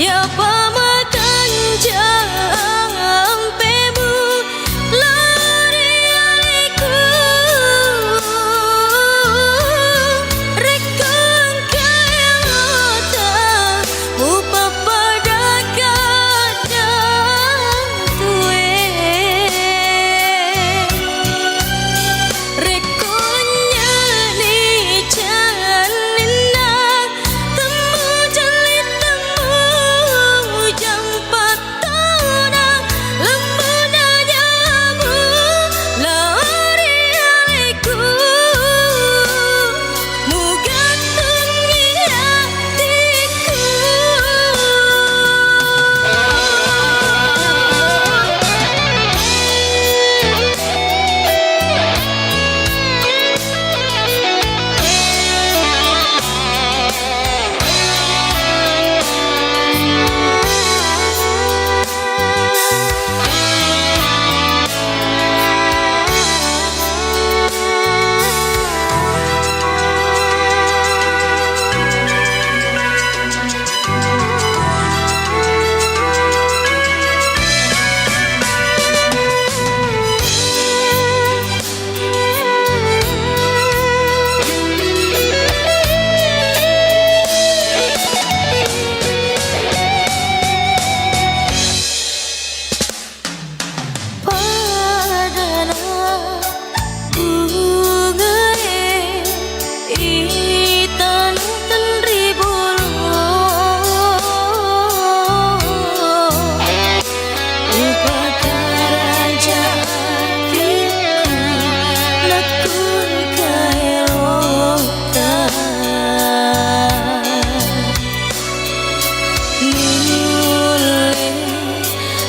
ya pamakan jampemu lari aliku rekon kaya mata mupa pada kadang tuwe rekonya ni janina temu jalit temu jam patona lembuna jamu lari aliku mugantungi hatiku. Padana bungae itan tenribolo upakara jatiku lakun kaelota nule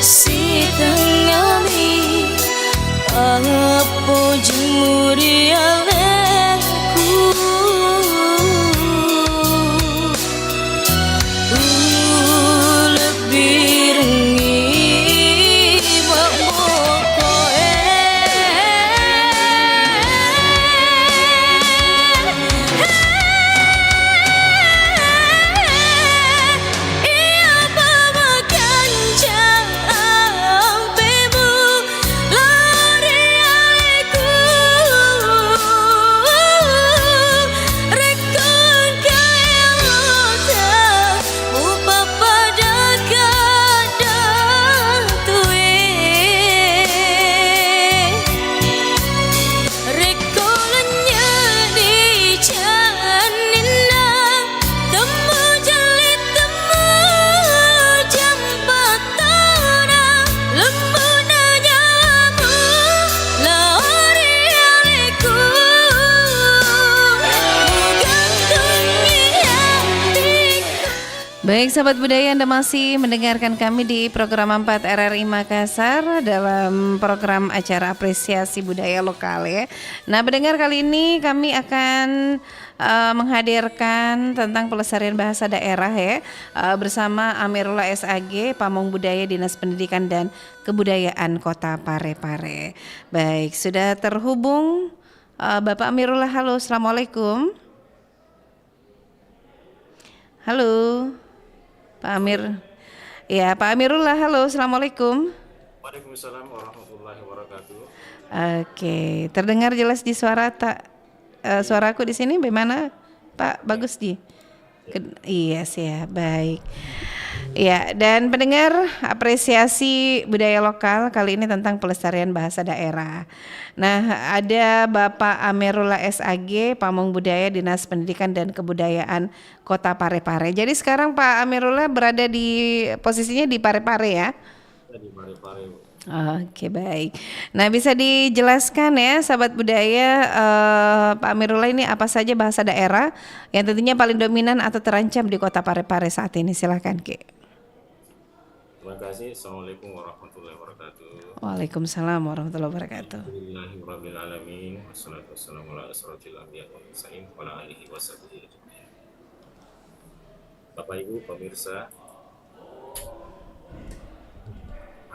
si tengami apa jemuri aleku lebih rengi mamokoe ia pamakan jampemu lari aliku rekon kaya mata mupa pada kadang tuwe rekolanya di janina temu jalit temu jam patona lembuna jamu lari aliku mugantungi hatiku. Baik sahabat budaya, Anda masih mendengarkan kami di program 4 RRI Makassar dalam program acara apresiasi budaya lokal ya. Nah pendengar, kali ini kami akan menghadirkan tentang pelestarian bahasa daerah ya, bersama Amirullah SAG, Pamong Budaya Dinas Pendidikan dan Kebudayaan Kota Parepare. Baik, sudah terhubung Bapak Amirullah. Halo, Assalamualaikum. Halo Pak Amir. Ya, Pak Amirullah, halo, Assalamualaikum. Waalaikumsalam warahmatullahi wabarakatuh. Oke, terdengar jelas di suara tak suaraku di sini bagaimana Pak? Bagus di. Iya sih ya, baik. Ya, dan pendengar, apresiasi budaya lokal kali ini tentang pelestarian bahasa daerah. Nah, ada Bapak Amirullah SAG, Pamong Budaya Dinas Pendidikan dan Kebudayaan Kota Parepare. Jadi sekarang Pak Amirullah berada di posisinya di Parepare ya? Di Parepare. Oke, baik. Nah, bisa dijelaskan ya sahabat budaya, Pak Amirullah, ini apa saja bahasa daerah yang tentunya paling dominan atau terancam di Kota Parepare saat ini? Silakan Ki. Terima kasih. Assalamualaikum warahmatullahi wabarakatuh. Waalaikumsalam warahmatullahi wabarakatuh. Alhamdulillahirabbil alamin. Wassalatu wassalamu ala asrofil anbiya'i wal mursalin wa ala alihi washabihi ajmain. Bapak Ibu pemirsa,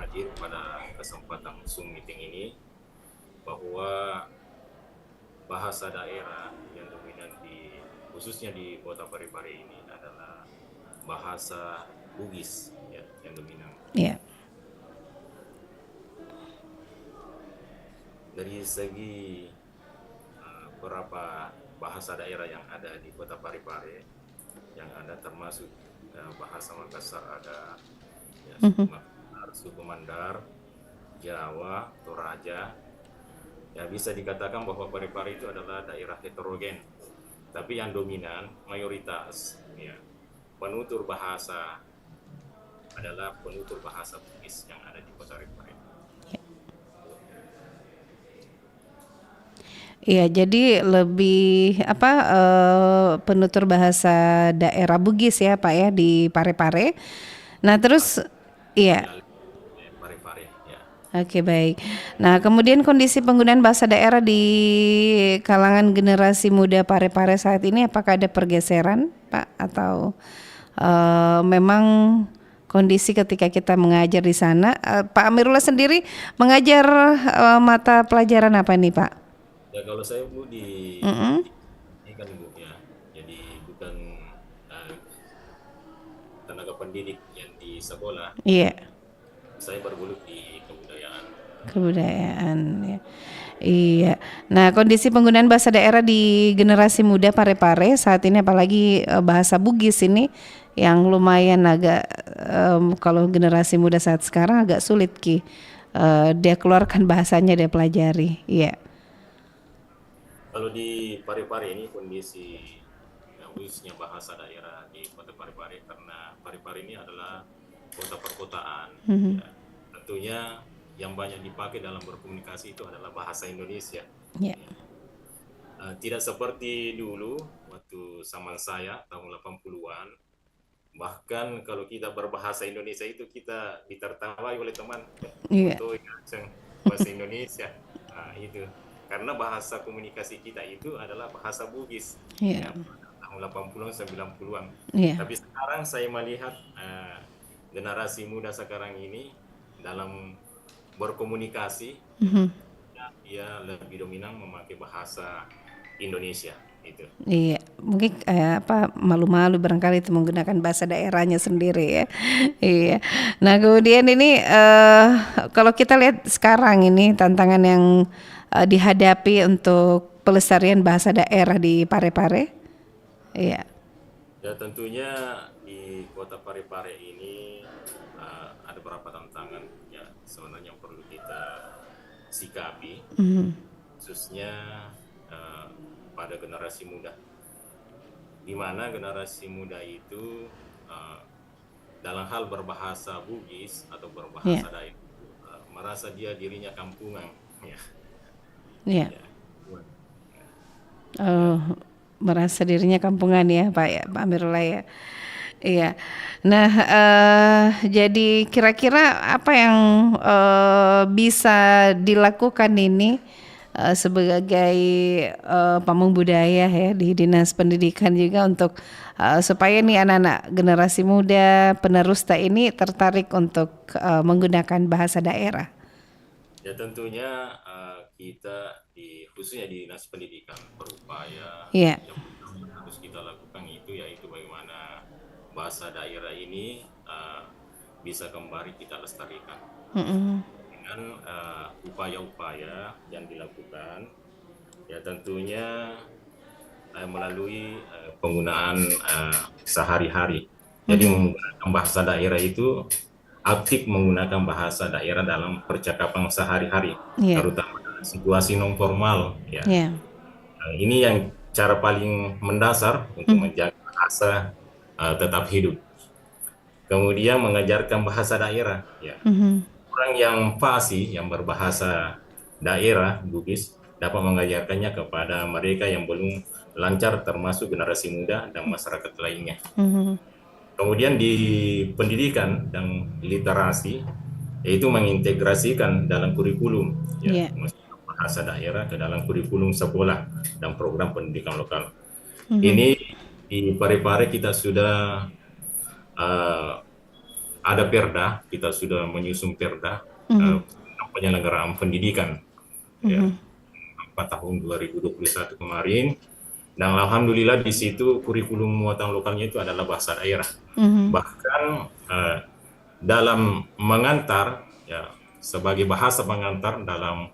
hadir pada kesempatan Zoom meeting ini bahwa bahasa daerah yang dominan khususnya di Kota Parepare ini adalah bahasa Bugis ya yang dominan. Iya. Dari segi beberapa bahasa daerah yang ada di Kota Parepare, yang ada termasuk bahasa Makassar, ada ya, suku Mandar, Jawa, Toraja. Ya bisa dikatakan bahwa Parepare itu adalah daerah heterogen, tapi yang dominan mayoritas ya penutur bahasa adalah penutur bahasa Bugis yang ada di Kota Parepare. Iya, jadi lebih apa penutur bahasa daerah Bugis ya Pak ya di Parepare. Nah terus iya. Parepare ya. Oke baik. Nah kemudian kondisi penggunaan bahasa daerah di kalangan generasi muda Parepare saat ini apakah ada pergeseran Pak atau memang kondisi ketika kita mengajar di sana Pak Amirullah sendiri mengajar mata pelajaran apa nih Pak? Ya kalau saya Bu di ini kan Bu ya, jadi bukan tenaga pendidik yang di sekolah, Iya. saya bergelut di kebudayaan. Kebudayaan ya. Iya. Nah, kondisi penggunaan bahasa daerah di generasi muda Parepare saat ini apalagi bahasa Bugis ini yang lumayan agak kalau generasi muda saat sekarang agak sulit dia keluarkan bahasanya dia pelajari. Iya. Kalau di Parepare ini kondisi khususnya bahasa daerah di Kota Parepare, karena Parepare ini adalah kota perkotaan. Ya, tentunya yang banyak dipakai dalam berkomunikasi itu adalah bahasa Indonesia. Iya. Tidak seperti dulu waktu zaman saya tahun 80-an. Bahkan kalau kita berbahasa Indonesia itu kita ditertawai oleh teman. Iya. Itu bahasa Indonesia. Nah, itu. Karena bahasa komunikasi kita itu adalah bahasa Bugis. Iya. Ya, tahun 80-an, 90-an. Iya. Tapi sekarang saya melihat generasi muda sekarang ini dalam berkomunikasi dia lebih dominan memakai bahasa Indonesia itu. Iya, mungkin malu-malu barangkali itu menggunakan bahasa daerahnya sendiri ya. Iya. Nah kemudian ini kalau kita lihat sekarang ini tantangan yang dihadapi untuk pelestarian bahasa daerah di Parepare. Iya. Ya tentunya di Kota Parepare ini ada beberapa tantangan ya sebenarnya yang perlu kita sikapi, khususnya pada generasi muda, di mana generasi muda itu dalam hal berbahasa Bugis atau berbahasa daerah merasa dia dirinya kampungan ya. Iya. Merasa dirinya kampungan ya Pak Amirullah ya. Iya. Nah, jadi kira-kira apa yang bisa dilakukan ini sebagai pamong budaya ya di Dinas Pendidikan juga untuk supaya nih anak-anak generasi muda penerus ini tertarik untuk menggunakan bahasa daerah? Ya tentunya kita khususnya di Dinas Pendidikan berupaya Yang harus kita lakukan yaitu bagaimana bahasa daerah ini bisa kembali kita lestarikan dengan upaya-upaya yang dilakukan ya tentunya melalui penggunaan sehari-hari. Jadi menggunakan bahasa daerah itu aktif menggunakan bahasa daerah dalam percakapan sehari-hari, terutama situasi non formal ya. Ini yang cara paling mendasar untuk menjaga bahasa tetap hidup. Kemudian mengajarkan bahasa daerah ya. Orang yang fasih yang berbahasa daerah Bugis dapat mengajarkannya kepada mereka yang belum lancar termasuk generasi muda dan masyarakat lainnya. Kemudian di pendidikan dan literasi yaitu mengintegrasikan dalam kurikulum ya, bahasa daerah ke dalam kurikulum sekolah dan program pendidikan lokal. Ini di Parepare kita sudah ada perda, kita sudah menyusun perda penyelenggaraan pendidikan ya, tahun 2021 kemarin. Dan alhamdulillah di situ kurikulum muatan lokalnya itu adalah bahasa daerah. Bahkan dalam mengantar ya sebagai bahasa pengantar dalam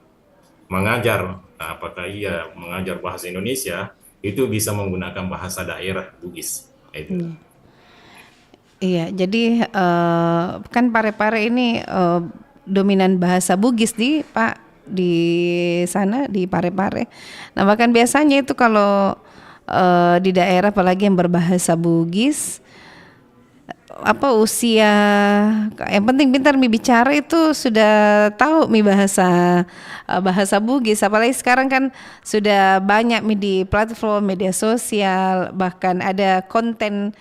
mengajar, apakah ia mengajar bahasa Indonesia itu bisa menggunakan bahasa daerah Bugis. Itu. Iya, jadi kan Parepare ini dominan bahasa Bugis di Pak di sana di Parepare. Nah bahkan biasanya itu kalau di daerah apalagi yang berbahasa Bugis, apa usia yang penting pintar mi bicara itu sudah tahu mi bahasa Bugis, apalagi sekarang kan sudah banyak mi di platform media sosial, bahkan ada konten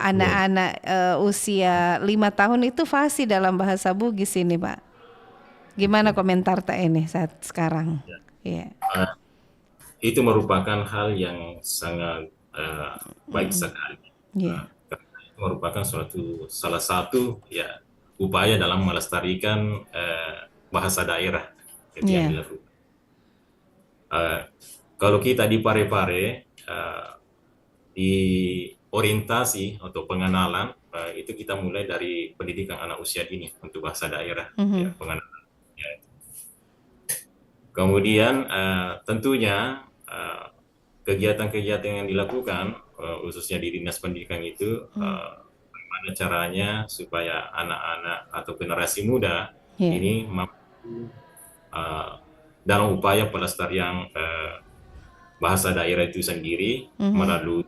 anak-anak usia 5 tahun itu fasih dalam bahasa Bugis ini Pak. Gimana komentar tak ini saat sekarang? Iya. Uh, itu merupakan hal yang sangat baik sekali. Iya. Karena itu merupakan salah satu ya upaya dalam melestarikan bahasa daerah yang Iya. dilakukan. Kalau kita di Parepare di orientasi atau pengenalan itu kita mulai dari pendidikan anak usia dini untuk bahasa daerah, ya pengenalan. Ya. Kemudian tentunya kegiatan-kegiatan yang dilakukan khususnya di Dinas Pendidikan itu bagaimana caranya supaya anak-anak atau generasi muda Iya. ini mampu dalam upaya pelestarian bahasa daerah itu sendiri melalui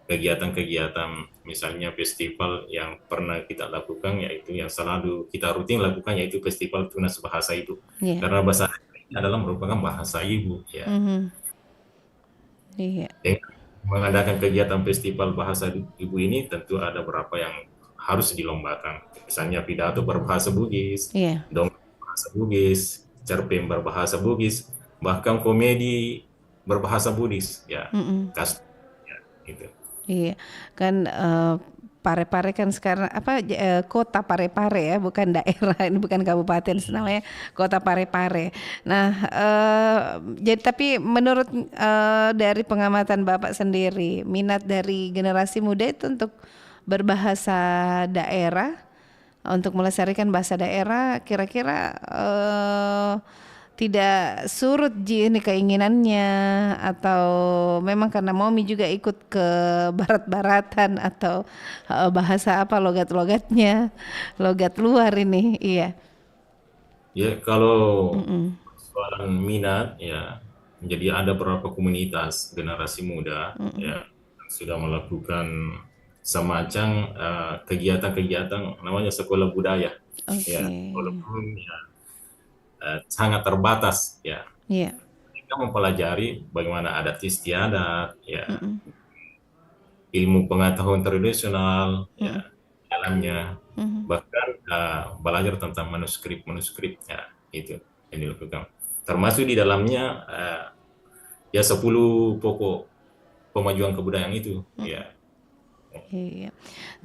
kegiatan-kegiatan misalnya festival yang pernah kita lakukan, yaitu yang selalu kita rutin lakukan, yaitu Festival Tunas Bahasa Ibu. Iya. Karena bahasa ini adalah merupakan bahasa ibu ya. Iya. Dengan mengadakan kegiatan festival bahasa ibu ini tentu ada beberapa yang harus dilombakan. Misalnya pidato berbahasa Bugis, Iya. dongeng berbahasa Bugis, cerpen berbahasa Bugis, bahkan komedi berbahasa Bugis ya. Ya, gitu. Iya, kan Parepare kan sekarang apa kota Parepare ya, bukan daerah ini, bukan kabupaten, namanya kota Parepare. Nah, jadi tapi menurut dari pengamatan Bapak sendiri, minat dari generasi muda itu untuk berbahasa daerah, untuk melestarikan bahasa daerah, kira-kira tidak surut ini keinginannya, atau memang karena Momi juga ikut ke barat-baratan, atau bahasa apa logat-logatnya, logat luar ini. Iya. Ya, kalau soalan minat ya, jadi ada beberapa komunitas generasi muda ya yang sudah melakukan semacam kegiatan-kegiatan namanya sekolah budaya. Oke. Ya, walaupun ya, sangat terbatas ya. Iya. Kita mempelajari bagaimana adat istiadat ya, ilmu pengetahuan tradisional ya dalamnya, bahkan belajar tentang manuskrip ya, itu yang dilakukan. Termasuk di dalamnya ya 10 pokok pemajuan kebudayaan itu ya. Iya.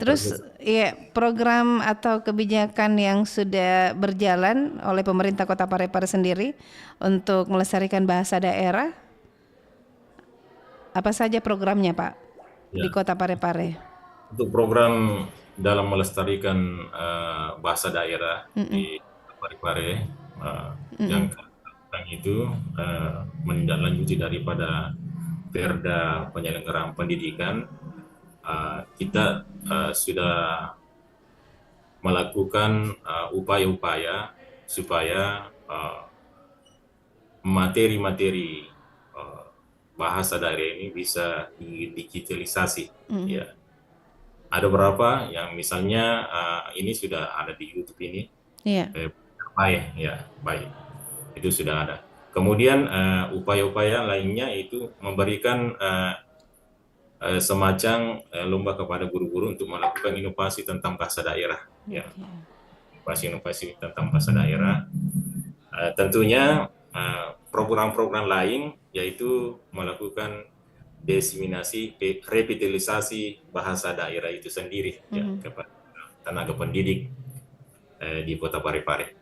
Terus ya program atau kebijakan yang sudah berjalan oleh pemerintah Kota Parepare sendiri untuk melestarikan bahasa daerah, apa saja programnya Pak di Ya. Kota Parepare? Untuk program dalam melestarikan bahasa daerah di Parepare yang kami itu menindaklanjuti daripada Perda Penyelenggaraan Pendidikan, kita sudah melakukan upaya-upaya supaya materi-materi bahasa daerah ini bisa digitalisasi. Ya. Ada beberapa yang misalnya ini sudah ada di YouTube ini, Iya. baik ya, baik itu sudah ada. Kemudian upaya-upaya lainnya itu memberikan semacam lomba kepada guru-guru untuk melakukan inovasi tentang bahasa daerah, ya, inovasi tentang bahasa daerah. Tentunya program-program lain yaitu melakukan diseminasi, revitalisasi bahasa daerah itu sendiri ya, kepada tenaga pendidik di Kota Parepare.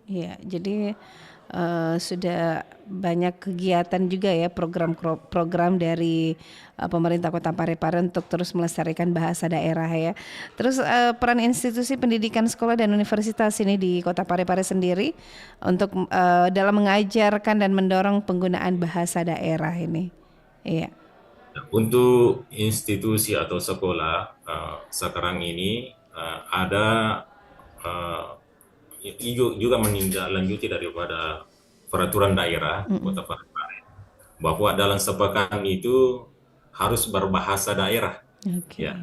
Iya, jadi sudah banyak kegiatan juga ya, program dari pemerintah Kota Parepare untuk terus melestarikan bahasa daerah ya. Terus peran institusi pendidikan sekolah dan universitas ini di Kota Parepare sendiri untuk dalam mengajarkan dan mendorong penggunaan bahasa daerah ini. Iya. Untuk institusi atau sekolah sekarang ini ada juga menindaklanjuti daripada peraturan daerah Kota Parepare bahwa dalam sepekan itu harus berbahasa daerah. Oke. Ya,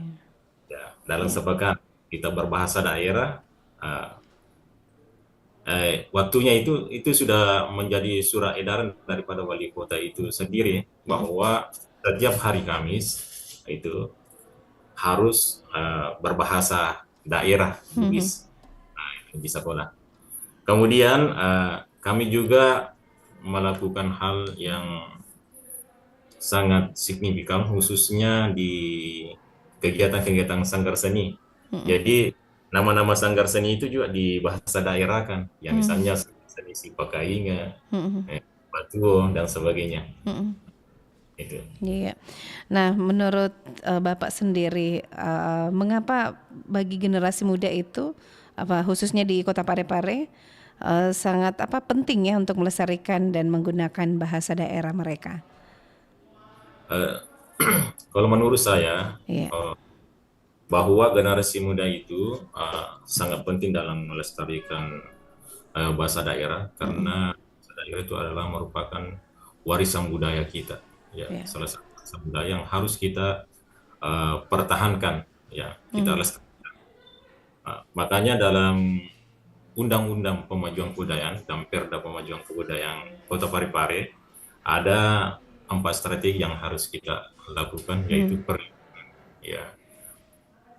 dalam sepekan kita berbahasa daerah. Waktunya itu sudah menjadi surat edaran daripada wali kota itu sendiri bahwa setiap hari Kamis itu harus berbahasa daerah Bugis di sekolah. Kemudian kami juga melakukan hal yang sangat signifikan khususnya di kegiatan-kegiatan sanggar seni. Jadi nama-nama sanggar seni itu juga di bahasa daerah kan, yang misalnya seni Sipakainga, Batuo dan sebagainya. Itu. Iya. Nah, menurut Bapak sendiri, mengapa bagi generasi muda itu, khususnya di Kota Parepare, sangat penting ya untuk melestarikan dan menggunakan bahasa daerah mereka? Kalau menurut saya, Iya. bahwa generasi muda itu sangat penting dalam melestarikan bahasa daerah karena bahasa daerah itu adalah merupakan warisan budaya kita, ya, Iya. salah satu warisan budaya yang harus kita pertahankan, ya, kita lestarikan. Makanya dalam Undang-Undang Pemajuan Kebudayaan dan Perda Pemajuan Kebudayaan Kota Parepare ada 4 strategi yang harus kita lakukan, yaitu ya,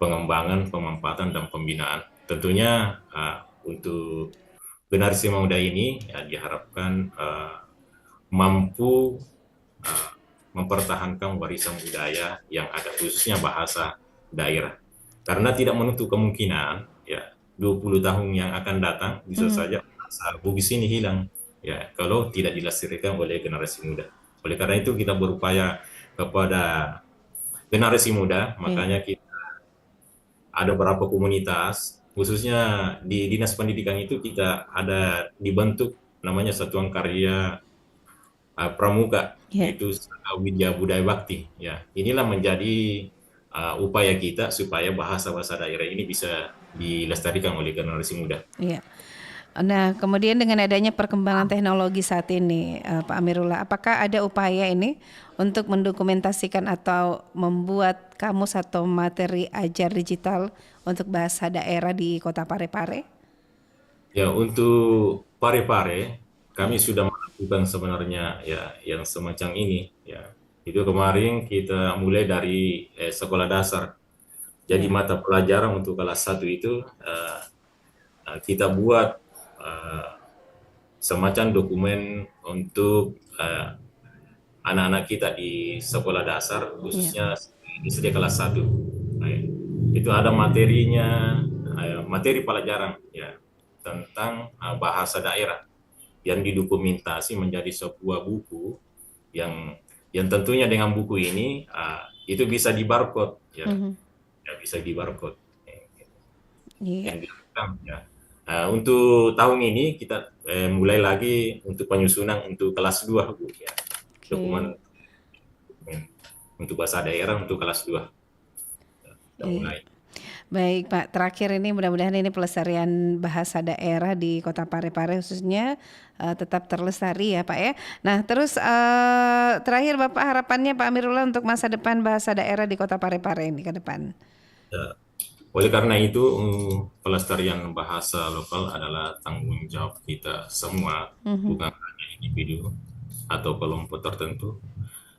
pengembangan, pemanfaatan, dan pembinaan. Tentunya untuk generasi muda ini ya, diharapkan mampu mempertahankan warisan budaya yang ada, khususnya bahasa daerah. Karena tidak menutup kemungkinan ya 20 tahun yang akan datang bisa saja bahasa Bugis ini hilang ya kalau tidak dilestarikan oleh generasi muda. Oleh karena itu kita berupaya kepada generasi muda, makanya kita ada beberapa komunitas, khususnya di Dinas Pendidikan itu kita ada dibentuk namanya Satuan Karya Pramuka, yaitu Widya Budaya Bakti. Ya, inilah menjadi upaya kita supaya bahasa-bahasa daerah ini bisa dilestarikan oleh generasi muda. Iya. Nah, kemudian dengan adanya perkembangan teknologi saat ini, Pak Amirullah, apakah ada upaya ini untuk mendokumentasikan atau membuat kamus atau materi ajar digital untuk bahasa daerah di Kota Parepare? Ya, untuk Parepare kami sudah melakukan sebenarnya ya yang semacam ini. Ya, itu kemarin kita mulai dari sekolah dasar. Jadi mata pelajaran untuk kelas 1 itu kita buat semacam dokumen untuk anak-anak kita di sekolah dasar, khususnya di sejak kelas 1. Nah, itu ada materinya, materi pelajaran ya tentang bahasa daerah yang didokumentasi menjadi sebuah buku yang tentunya dengan buku ini itu bisa di barcode ya, ya bisa di barcode. Yang direkam ya. Untuk tahun ini kita mulai lagi untuk penyusunan untuk kelas 2 Bu ya. Dokumen untuk bahasa daerah untuk kelas 2. Kita mulai. Baik Pak, terakhir ini mudah-mudahan ini pelestarian bahasa daerah di Kota Parepare khususnya tetap terlestari ya Pak ya. Nah terus terakhir Bapak harapannya Pak Amirullah untuk masa depan bahasa daerah di Kota Parepare ini ke depan. Ya. Oleh karena itu, pelestarian bahasa lokal adalah tanggung jawab kita semua, bukan hanya individu atau kelompok tertentu.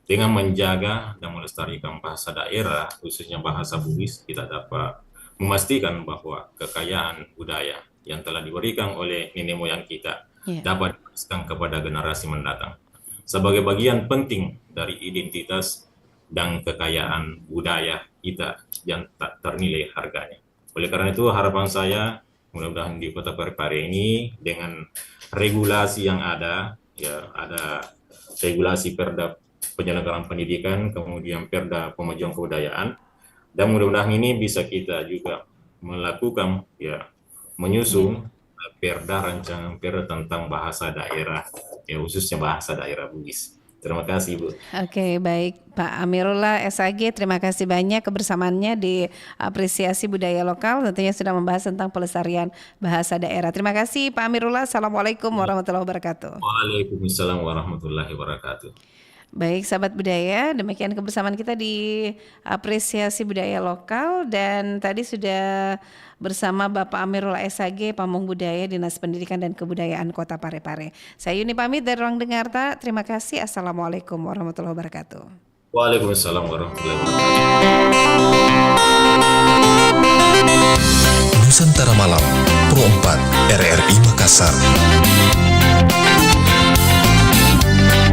Dengan menjaga dan melestarikan bahasa daerah, khususnya bahasa Bugis, kita dapat memastikan bahwa kekayaan budaya yang telah diberikan oleh nenek moyang kita dapat diwariskan kepada generasi mendatang. Sebagai bagian penting dari identitas dan kekayaan budaya kita yang tak ternilai harganya. Oleh karena itu harapan saya mudah-mudahan di Kota Parepare ini dengan regulasi yang ada, ya ada regulasi Perda penyelenggaraan pendidikan, kemudian Perda pemajuan kebudayaan, dan mudah-mudahan ini bisa kita juga melakukan ya menyusun Perda rancangan Perda tentang bahasa daerah, ya khususnya bahasa daerah Bugis. Terima kasih, Bu. Oke, baik Pak Amirullah SAG, terima kasih banyak kebersamaannya di Apresiasi Budaya Lokal, tentunya sudah membahas tentang pelestarian bahasa daerah. Terima kasih Pak Amirullah. Assalamualaikum warahmatullahi wabarakatuh. Waalaikumsalam warahmatullahi wabarakatuh. Baik sahabat budaya, demikian kebersamaan kita di Apresiasi Budaya Lokal, dan tadi sudah bersama Bapak Amirullah SAG, Pamong Budaya, Dinas Pendidikan dan Kebudayaan Kota Parepare. Saya Yuni pamit dari Ruang Dengarta. Terima kasih. Assalamualaikum warahmatullahi wabarakatuh. Waalaikumsalam warahmatullahi wabarakatuh. Nusantara Malam, Pro 4 RRI Makassar.